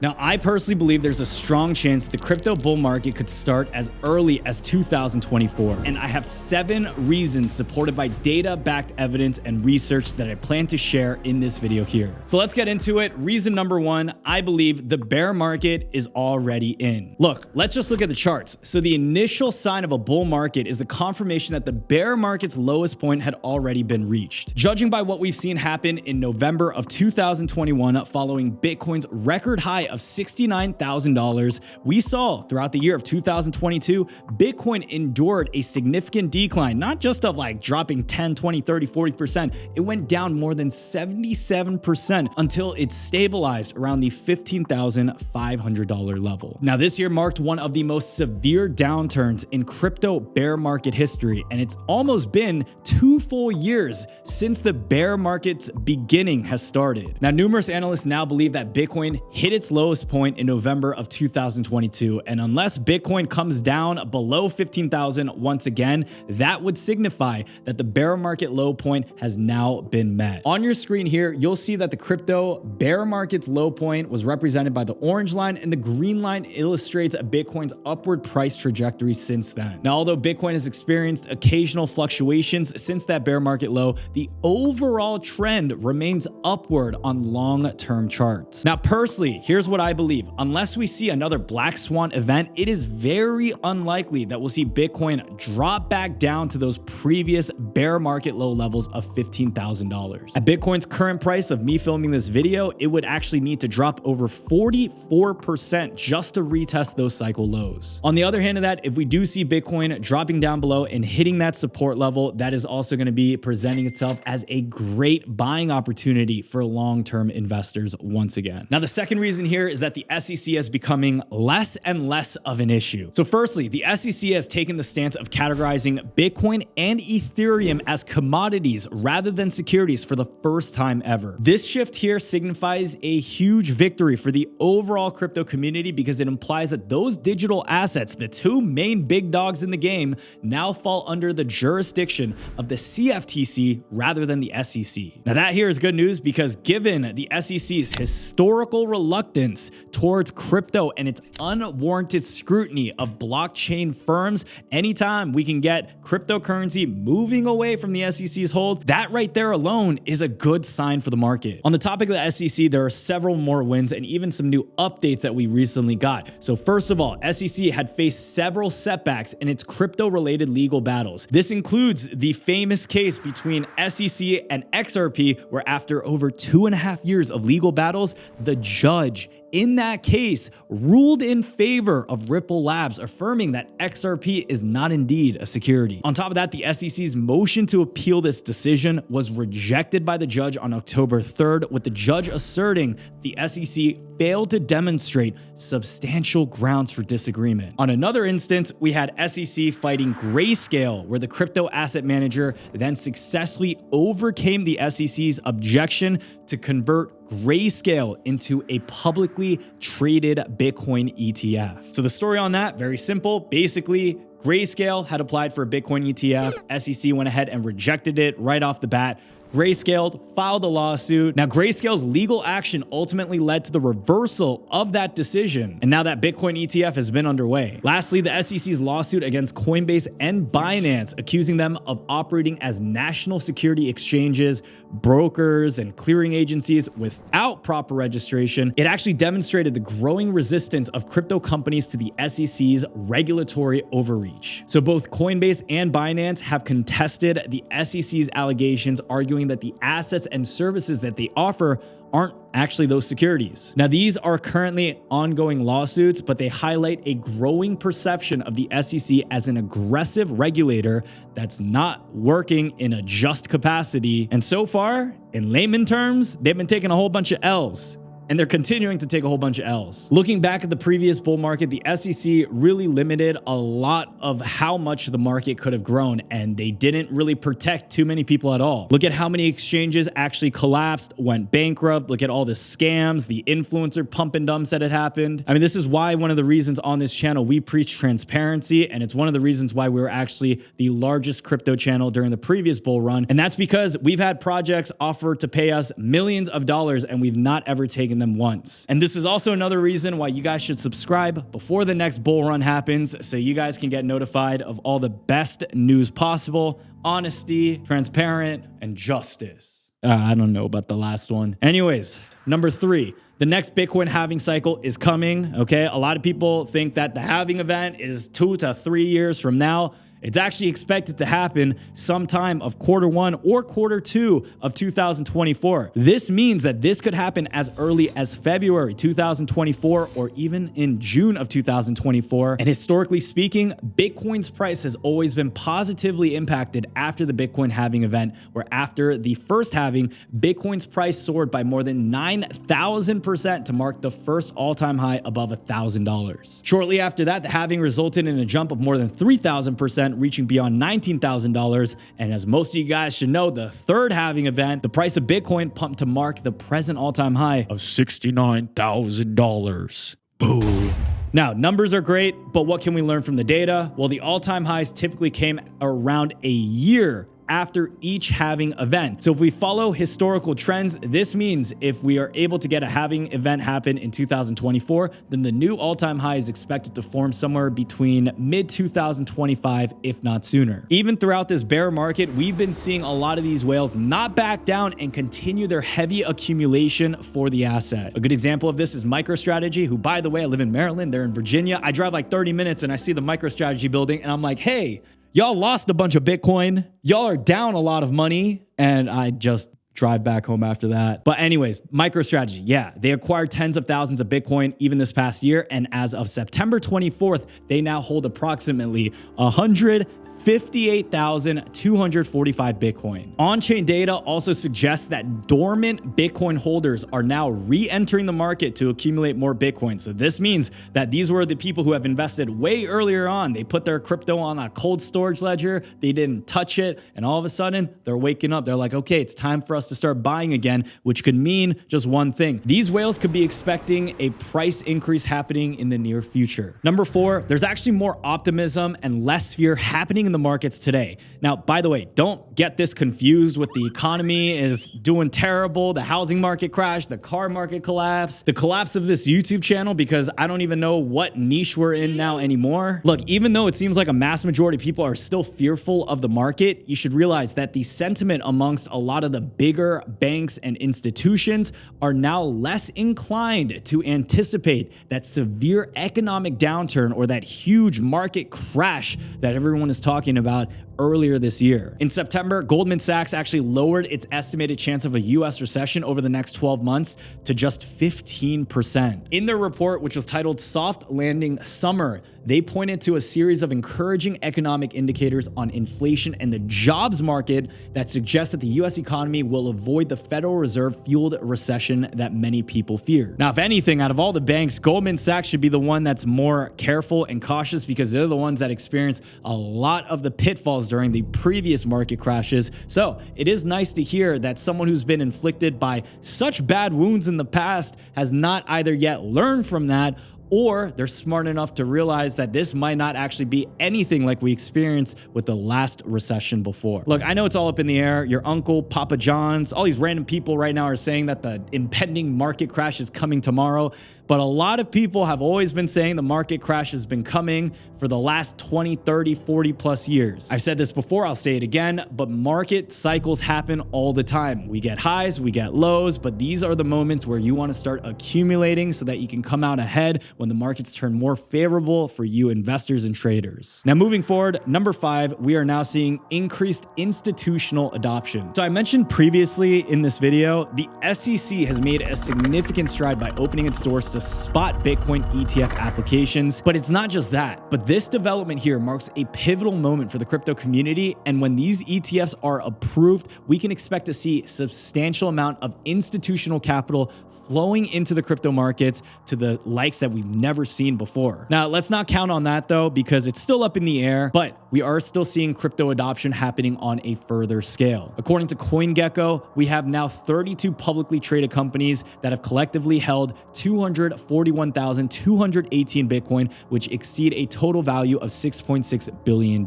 Now, I personally believe there's a strong chance the crypto bull market could start as early as 2024, and I have 7 reasons supported by data-backed evidence and research that I plan to share in this video here. So let's get into it. Reason number 1, I believe the bear market is already in. Look, let's just look at the charts. So the initial sign of a bull market is the confirmation that the bear market's lowest point had already been reached. Judging by what we've seen happen in November of 2021 following Bitcoin's record high of $69,000, we saw throughout the year of 2022, Bitcoin endured a significant decline, not just of like dropping 10, 20, 30, 40%. It went down more than 77% until it stabilized around the $15,500 level. Now, this year marked one of the most severe downturns in crypto bear market history, and it's almost been 2 full years since the bear market's beginning has started. Now, numerous analysts now believe that Bitcoin hit its lowest point in November of 2022, and unless Bitcoin comes down below 15,000 once again, that would signify that the bear market low point has now been met. On your screen here, you'll see that the crypto bear market's low point was represented by the orange line, and the green line illustrates Bitcoin's upward price trajectory since then. Now, although Bitcoin has experienced occasional fluctuations since that bear market low, the overall trend remains upward on long-term charts. Now, personally, here's what I believe. Unless we see another black swan event, it is very unlikely that we'll see Bitcoin drop back down to those previous bear market low levels of $15,000. At Bitcoin's current price of me filming this video, it would actually need to drop over 44% just to retest those cycle lows. On the other hand of that, if we do see Bitcoin dropping down below and hitting that support level, that is also going to be presenting itself as a great buying opportunity for long-term investors once again. Now, the second reason here is that the SEC is becoming less and less of an issue. So firstly, the SEC has taken the stance of categorizing Bitcoin and Ethereum as commodities rather than securities for the first time ever. This shift here signifies a huge victory for the overall crypto community because it implies that those digital assets, the 2 main big dogs in the game, now fall under the jurisdiction of the CFTC rather than the SEC. Now, that here is good news because given the SEC's historical reluctance towards crypto and its unwarranted scrutiny of blockchain firms, anytime we can get cryptocurrency moving away from the SEC's hold, that right there alone is a good sign for the market. On the topic of the SEC, there are several more wins and even some new updates that we recently got. So first of all, SEC had faced several setbacks in its crypto-related legal battles. This includes the famous case between SEC and XRP, where after over 2.5 years of legal battles, the judge in that case ruled in favor of Ripple Labs, affirming that XRP is not indeed a security. On top of that, the SEC's motion to appeal this decision was rejected by the judge on October 3rd, with the judge asserting the SEC failed to demonstrate substantial grounds for disagreement. On another instance, we had SEC fighting Grayscale, where the crypto asset manager then successfully overcame the SEC's objection to convert Grayscale into a publicly traded Bitcoin ETF. So the story on that, very simple. Basically, Grayscale had applied for a Bitcoin ETF. SEC went ahead and rejected it right off the bat. Grayscale filed a lawsuit. Now, Grayscale's legal action ultimately led to the reversal of that decision, and now that Bitcoin ETF has been underway. Lastly, the SEC's lawsuit against Coinbase and Binance, accusing them of operating as national security exchanges, brokers, and clearing agencies without proper registration, it actually demonstrated the growing resistance of crypto companies to the SEC's regulatory overreach. So both Coinbase and Binance have contested the SEC's allegations, arguing that the assets and services that they offer aren't actually those securities. Now, these are currently ongoing lawsuits, but they highlight a growing perception of the SEC as an aggressive regulator that's not working in a just capacity. And so far, in layman terms, they've been taking a whole bunch of L's. And they're continuing to take a whole bunch of L's. Looking back at the previous bull market, the SEC really limited a lot of how much the market could have grown, and they didn't really protect too many people at all. Look at how many exchanges actually collapsed, went bankrupt. Look at all the scams, the influencer pump and dumps that had happened. I mean, this is why one of the reasons on this channel we preach transparency, and it's one of the reasons why we were actually the largest crypto channel during the previous bull run. And that's because we've had projects offer to pay us millions of dollars, and we've not ever taken broken them once. And this is also another reason why you guys should subscribe before the next bull run happens, so you guys can get notified of all the best news possible, honesty, transparent, and justice. I don't know about the last one. Anyways, number 3. The next Bitcoin halving cycle is coming, okay? A lot of people think that the halving event is 2 to 3 years from now. It's actually expected to happen sometime of Q1 or Q2 of 2024. This means that this could happen as early as February 2024 or even in June of 2024. And historically speaking, Bitcoin's price has always been positively impacted after the Bitcoin halving event, where after the first halving, Bitcoin's price soared by more than 9,000% to mark the first all-time high above $1,000. Shortly after that, the halving resulted in a jump of more than 3,000%, reaching beyond $19,000. And as most of you guys should know, the third halving event, the price of Bitcoin pumped to mark the present all-time high of $69,000. Boom. Now, numbers are great, but what can we learn from the data? Well, the all-time highs typically came around a year after each halving event. So if we follow historical trends, this means if we are able to get a halving event happen in 2024, then the new all-time high is expected to form somewhere between mid-2025, if not sooner. Even throughout this bear market, we've been seeing a lot of these whales not back down and continue their heavy accumulation for the asset. A good example of this is MicroStrategy, who, by the way, I live in Maryland, they're in Virginia. I drive like 30 minutes and I see the MicroStrategy building and I'm like, hey, y'all lost a bunch of Bitcoin. Y'all are down a lot of money. And I just drive back home after that. But anyways, MicroStrategy, yeah, they acquired tens of thousands of Bitcoin even this past year. And as of September 24th, they now hold approximately 158,245 Bitcoin. On-chain data also suggests that dormant Bitcoin holders are now re-entering the market to accumulate more Bitcoin. So this means that these were the people who have invested way earlier on. They put their crypto on a cold storage ledger, they didn't touch it, and all of a sudden they're waking up. They're like, okay, it's time for us to start buying again, which could mean just one thing. These whales could be expecting a price increase happening in the near future. Number 4, there's actually more optimism and less fear happening in the markets today. Now, by the way, don't get this confused with the economy is doing terrible, the housing market crash, the car market collapse, the collapse of this YouTube channel, because I don't even know what niche we're in now anymore. Look, even though it seems like a mass majority of people are still fearful of the market, you should realize that the sentiment amongst a lot of the bigger banks and institutions are now less inclined to anticipate that severe economic downturn or that huge market crash that everyone is talking about earlier this year. In September, Goldman Sachs actually lowered its estimated chance of a US recession over the next 12 months to just 15%. In their report, which was titled Soft Landing Summer, they pointed to a series of encouraging economic indicators on inflation and the jobs market that suggest that the US economy will avoid the Federal Reserve-fueled recession that many people fear. Now, if anything, out of all the banks, Goldman Sachs should be the one that's more careful and cautious because they're the ones that experience a lot of the pitfalls during the previous market crashes. So it is nice to hear that someone who's been inflicted by such bad wounds in the past has not either yet learned from that, or they're smart enough to realize that this might not actually be anything like we experienced with the last recession before. Look, I know it's all up in the air. Your uncle, Papa John's, all these random people right now are saying that the impending market crash is coming tomorrow. But a lot of people have always been saying the market crash has been coming for the last 20, 30, 40 plus years. I've said this before, I'll say it again, but market cycles happen all the time. We get highs, we get lows, but these are the moments where you want to start accumulating so that you can come out ahead when the markets turn more favorable for you investors and traders. Now, moving forward, number 5, we are now seeing increased institutional adoption. So I mentioned previously in this video, the SEC has made a significant stride by opening its doors to spot Bitcoin ETF applications. But it's not just that, but this development here marks a pivotal moment for the crypto community. And when these ETFs are approved, we can expect to see substantial amount of institutional capital flowing into the crypto markets to the likes that we've never seen before. Now, let's not count on that though, because it's still up in the air, but we are still seeing crypto adoption happening on a further scale. According to CoinGecko, we have now 32 publicly traded companies that have collectively held 241,218 Bitcoin, which exceed a total value of $6.6 billion.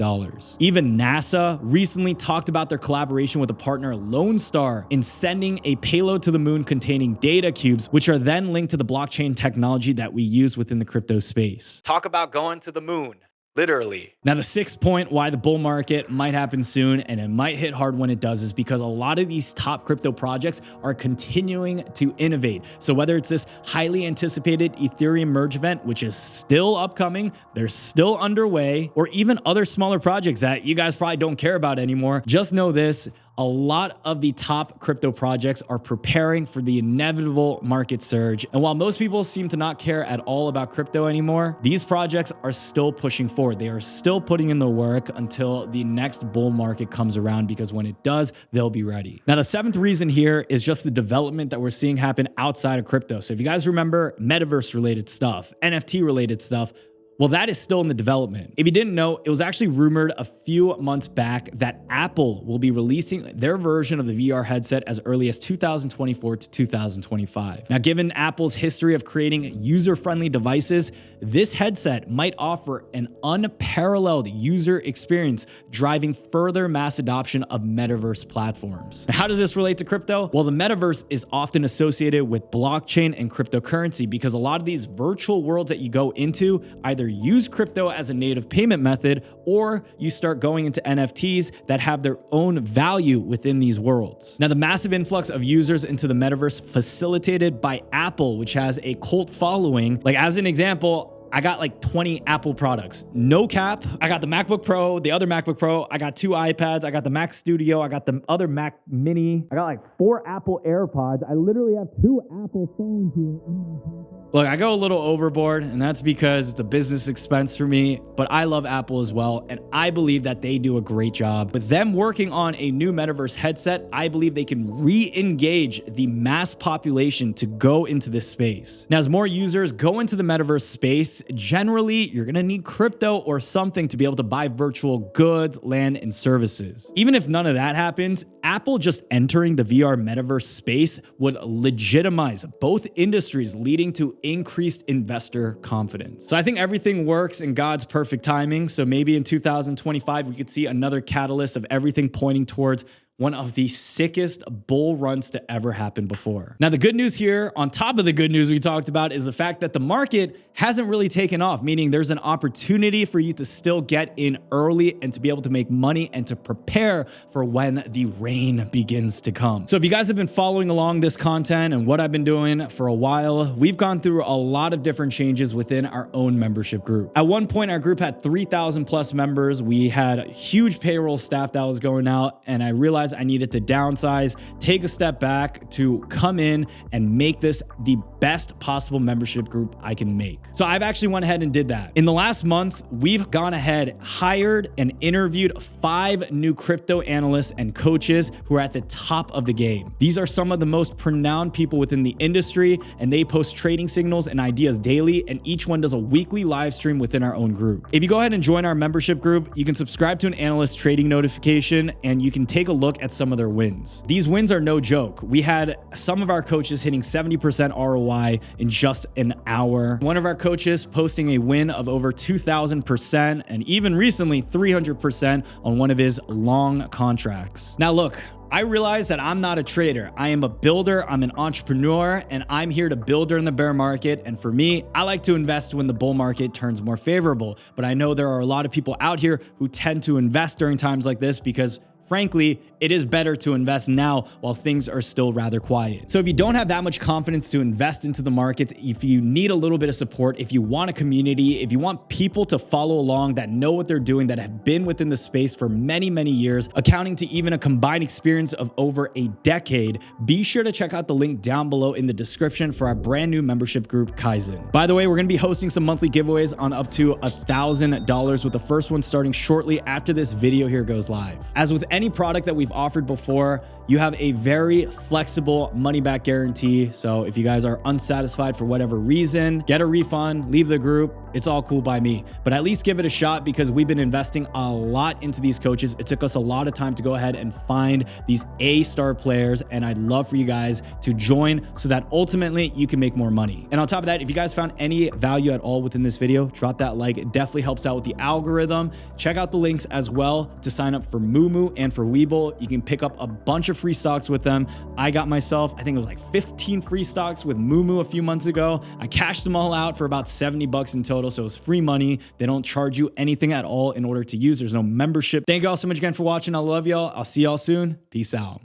Even NASA recently talked about their collaboration with a partner, Lone Star, in sending a payload to the moon containing data cubes, which are then linked to the blockchain technology that we use within the crypto space. Talk about going to the moon. Literally. Now, the sixth point why the bull market might happen soon and it might hit hard when it does is because a lot of these top crypto projects are continuing to innovate. So whether it's this highly anticipated Ethereum merge event, which is still upcoming, they're still underway, or even other smaller projects that you guys probably don't care about anymore, just know this: a lot of the top crypto projects are preparing for the inevitable market surge. And while most people seem to not care at all about crypto anymore, these projects are still pushing forward. They are still putting in the work until the next bull market comes around, because when it does, they'll be ready. Now, the seventh reason here is just the development that we're seeing happen outside of crypto. So if you guys remember metaverse related stuff, NFT related stuff, well, that is still in the development. If you didn't know, it was actually rumored a few months back that Apple will be releasing their version of the VR headset as early as 2024 to 2025. Now, given Apple's history of creating user-friendly devices, this headset might offer an unparalleled user experience, driving further mass adoption of metaverse platforms. Now, how does this relate to crypto? Well, the metaverse is often associated with blockchain and cryptocurrency because a lot of these virtual worlds that you go into either use crypto as a native payment method, or you start going into NFTs that have their own value within these worlds. Now, the massive influx of users into the metaverse facilitated by Apple, which has a cult following, like as an example, I got like 20 Apple products, no cap. I got the MacBook Pro, the other MacBook Pro. I got 2 iPads. I got the Mac Studio. I got the other Mac Mini. I got like 4 Apple AirPods. I literally have 2 Apple phones here in my pocket. Look, I go a little overboard, and that's because it's a business expense for me, but I love Apple as well, and I believe that they do a great job. With them working on a new metaverse headset, I believe they can re-engage the mass population to go into this space. Now, as more users go into the metaverse space, generally, you're gonna need crypto or something to be able to buy virtual goods, land, and services. Even if none of that happens, Apple just entering the VR metaverse space would legitimize both industries, leading to increased investor confidence. So I think everything works in God's perfect timing. So maybe in 2025, we could see another catalyst of everything pointing towards one of the sickest bull runs to ever happen before. Now, the good news here, on top of the good news we talked about, is the fact that the market hasn't really taken off, meaning there's an opportunity for you to still get in early and to be able to make money and to prepare for when the rain begins to come. So if you guys have been following along this content and what I've been doing for a while, we've gone through a lot of different changes within our own membership group. At one point, our group had 3,000 plus members. We had a huge payroll staff that was going out, and I realized I needed to downsize, take a step back to come in and make this the best possible membership group I can make. So I've actually went ahead and did that. In the last month, we've gone ahead, hired and interviewed 5 new crypto analysts and coaches who are at the top of the game. These are some of the most renowned people within the industry, and they post trading signals and ideas daily, and each one does a weekly live stream within our own group. If you go ahead and join our membership group, you can subscribe to an analyst trading notification, and you can take a look at some of their wins. These wins are no joke. We had some of our coaches hitting 70% ROI in just an hour. One of our coaches posting a win of over 2,000%, and even recently 300% on one of his long contracts. Now look, I realize that I'm not a trader. I am a builder, I'm an entrepreneur, and I'm here to build during the bear market. And for me, I like to invest when the bull market turns more favorable. But I know there are a lot of people out here who tend to invest during times like this because frankly, it is better to invest now while things are still rather quiet. So if you don't have that much confidence to invest into the markets, if you need a little bit of support, if you want a community, if you want people to follow along that know what they're doing, that have been within the space for many, many years, accounting to even a combined experience of over a decade, be sure to check out the link down below in the description for our brand new membership group, Kaizen. By the way, we're gonna be hosting some monthly giveaways on up to $1,000, with the first one starting shortly after this video here goes live. As with any product that we've offered before, you have a very flexible money back guarantee. So if you guys are unsatisfied for whatever reason, get a refund, leave the group, It's all cool by me, but at least give it a shot because we've been investing a lot into these coaches. It took us a lot of time to go ahead and find these A-star players, and I'd love for you guys to join so that ultimately you can make more money. And on top of that, if you guys found any value at all within this video, drop that like. It definitely helps out with the algorithm. Check out the links as well to sign up for Moomoo and for Webull. You can pick up a bunch of free stocks with them. I got myself, I think it was like 15 free stocks with Moomoo a few months ago. I cashed them all out for about 70 bucks in total. So it's free money. They don't charge you anything at all in order to use. There's no membership. Thank you all so much again for watching. I love y'all. I'll see y'all soon. Peace out.